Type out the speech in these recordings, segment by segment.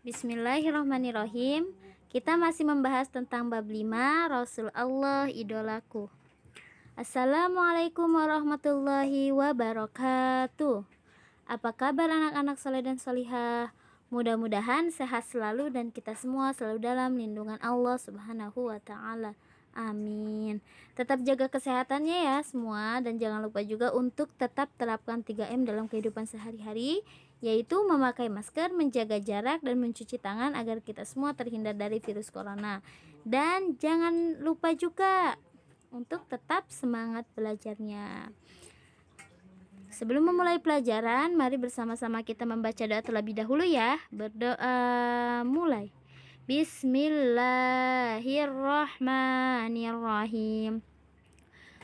Bismillahirrahmanirrahim. Kita masih membahas tentang bab 5, Rasul Allah idolaku. Assalamualaikum warahmatullahi wabarakatuh. Apa kabar anak-anak soleh dan solihah? Mudah-mudahan sehat selalu dan kita semua selalu dalam lindungan Allah Subhanahu wa ta'ala. Amin. Tetap jaga kesehatannya ya semua, dan jangan lupa juga untuk tetap terapkan 3M dalam kehidupan sehari-hari, yaitu memakai masker, menjaga jarak, dan mencuci tangan agar kita semua terhindar dari virus corona. Dan jangan lupa juga untuk tetap semangat belajarnya. Sebelum memulai pelajaran, mari bersama-sama kita membaca doa terlebih dahulu ya. Berdoa mulai. Bismillahirrahmanirrahim.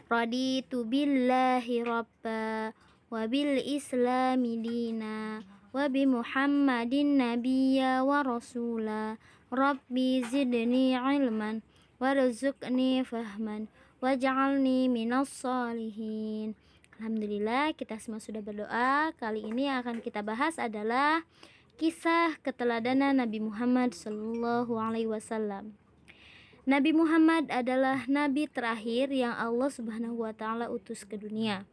Raditu billahi rabba wa bil islami dina wa bi muhammadin nabiyya wa rasula. Rabbi zidni ilman warzuqni fahman waj'alni minas salihin. Alhamdulillah, kita semua sudah berdoa. Kali ini yang akan kita bahas adalah kisah keteladanan Nabi Muhammad Sallallahu Alaihi Wasallam. Nabi Muhammad adalah nabi terakhir yang Allah Subhanahu wa Ta'ala utus ke dunia.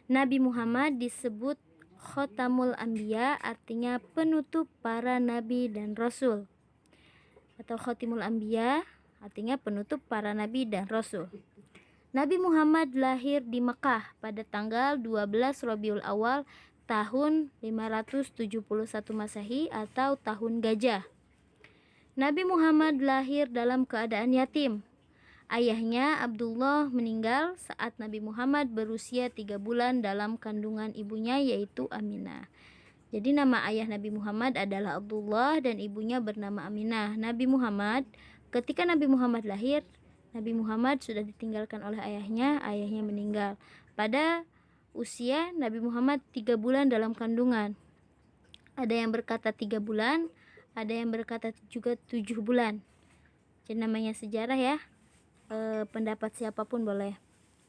Nabi Muhammad disebut Khotamul Anbiya, artinya penutup para nabi dan rasul, atau Khotimul Anbiya artinya penutup para nabi dan rasul. Nabi Muhammad lahir di Mekah pada tanggal 12 Rabiul Awal tahun 571 Masehi atau tahun gajah. Nabi Muhammad lahir dalam keadaan yatim. Ayahnya Abdullah meninggal saat Nabi Muhammad berusia 3 bulan dalam kandungan ibunya, yaitu Aminah. Jadi nama ayah Nabi Muhammad adalah Abdullah dan ibunya bernama Aminah. Ketika Nabi Muhammad lahir, Nabi Muhammad sudah ditinggalkan oleh ayahnya meninggal. Pada usia Nabi Muhammad 3 bulan dalam kandungan. Ada yang berkata 3 bulan, ada yang berkata juga 7 bulan. Jadi namanya sejarah ya, pendapat siapapun boleh.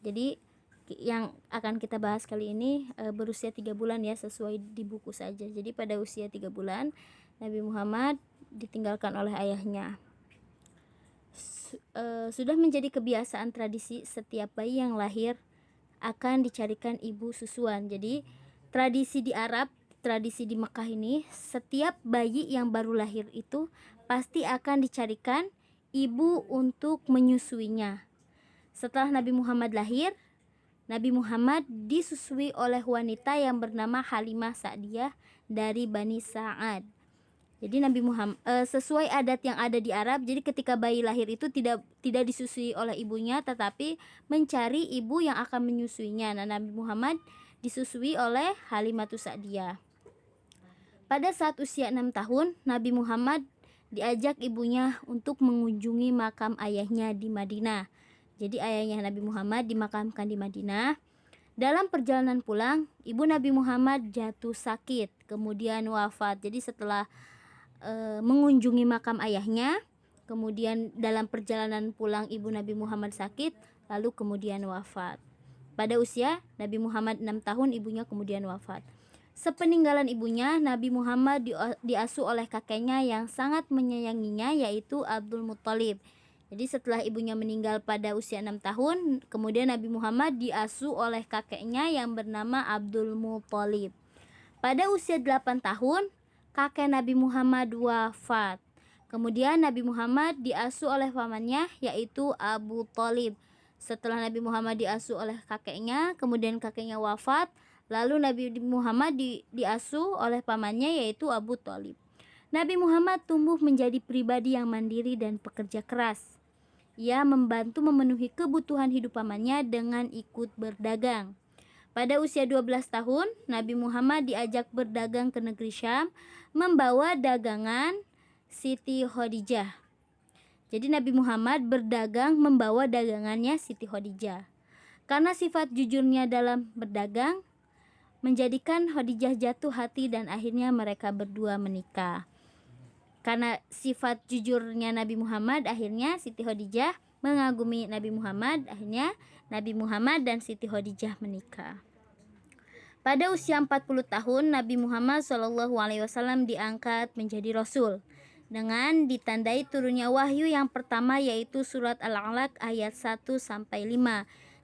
Jadi yang akan kita bahas kali ini berusia 3 bulan ya, sesuai di buku saja. Jadi pada usia 3 bulan Nabi Muhammad ditinggalkan oleh ayahnya. Sudah menjadi kebiasaan tradisi setiap bayi yang lahir akan dicarikan ibu susuan. Jadi tradisi di Arab, tradisi di Mekah ini, setiap bayi yang baru lahir itu pasti akan dicarikan ibu untuk menyusuinya. Setelah Nabi Muhammad lahir, Nabi Muhammad disusui oleh wanita yang bernama Halimah Sa'diyah dari Bani Sa'ad. Jadi Nabi Muhammad sesuai adat yang ada di Arab, jadi ketika bayi lahir itu tidak disusui oleh ibunya, tetapi mencari ibu yang akan menyusuinya. Nah, Nabi Muhammad disusui oleh Halimah Sa'diyah. Pada saat usia 6 tahun, Nabi Muhammad diajak ibunya untuk mengunjungi makam ayahnya di Madinah. Jadi ayahnya Nabi Muhammad dimakamkan di Madinah. Dalam perjalanan pulang, ibu Nabi Muhammad jatuh sakit, kemudian wafat. Jadi setelah mengunjungi makam ayahnya, kemudian dalam perjalanan pulang ibu Nabi Muhammad sakit, lalu kemudian wafat. Pada usia Nabi Muhammad 6 tahun, ibunya kemudian wafat. Sepeninggalan ibunya, Nabi Muhammad diasuh oleh kakeknya yang sangat menyayanginya, yaitu Abdul Muttalib. Jadi setelah ibunya meninggal pada usia 6 tahun, kemudian Nabi Muhammad diasuh oleh kakeknya yang bernama Abdul Muttalib. Pada usia 8 tahun, kakek Nabi Muhammad wafat. Kemudian Nabi Muhammad diasuh oleh pamannya, yaitu Abu Thalib. Setelah Nabi Muhammad diasuh oleh kakeknya, kemudian kakeknya wafat, lalu Nabi Muhammad diasuh oleh pamannya, yaitu Abu Thalib. Nabi Muhammad tumbuh menjadi pribadi yang mandiri dan pekerja keras. Ia membantu memenuhi kebutuhan hidup pamannya dengan ikut berdagang. Pada usia 12 tahun, Nabi Muhammad diajak berdagang ke negeri Syam, membawa dagangan Siti Khadijah. Jadi Nabi Muhammad berdagang membawa dagangannya Siti Khadijah. Karena sifat jujurnya dalam berdagang, menjadikan Khadijah jatuh hati dan akhirnya mereka berdua menikah. Karena sifat jujurnya Nabi Muhammad, akhirnya Siti Khadijah mengagumi Nabi Muhammad. Akhirnya Nabi Muhammad dan Siti Khadijah menikah. Pada usia 40 tahun, Nabi Muhammad SAW diangkat menjadi Rasul dengan ditandai turunnya wahyu yang pertama, yaitu surat Al-Alaq ayat 1-5.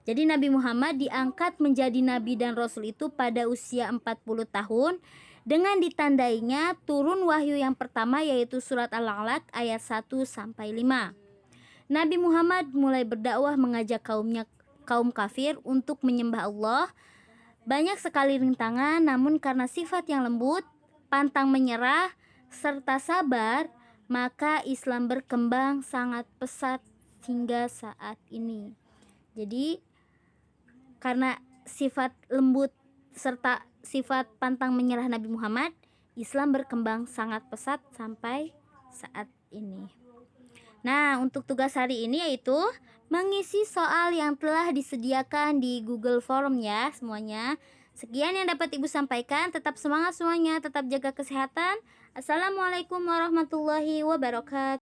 Jadi Nabi Muhammad diangkat menjadi Nabi dan Rasul itu pada usia 40 tahun dengan ditandainya turun wahyu yang pertama, yaitu surat Al-Alaq ayat 1-5. Nabi Muhammad mulai berdakwah mengajak kaum kafir untuk menyembah Allah. Banyak sekali rintangan, namun karena sifat yang lembut, pantang menyerah, serta sabar, maka Islam berkembang sangat pesat hingga saat ini. Jadi karena sifat lembut serta sifat pantang menyerah Nabi Muhammad, Islam berkembang sangat pesat sampai saat ini. Nah, untuk tugas hari ini yaitu mengisi soal yang telah disediakan di Google Form ya semuanya. Sekian yang dapat Ibu sampaikan. Tetap semangat semuanya, tetap jaga kesehatan. Assalamualaikum warahmatullahi wabarakatuh.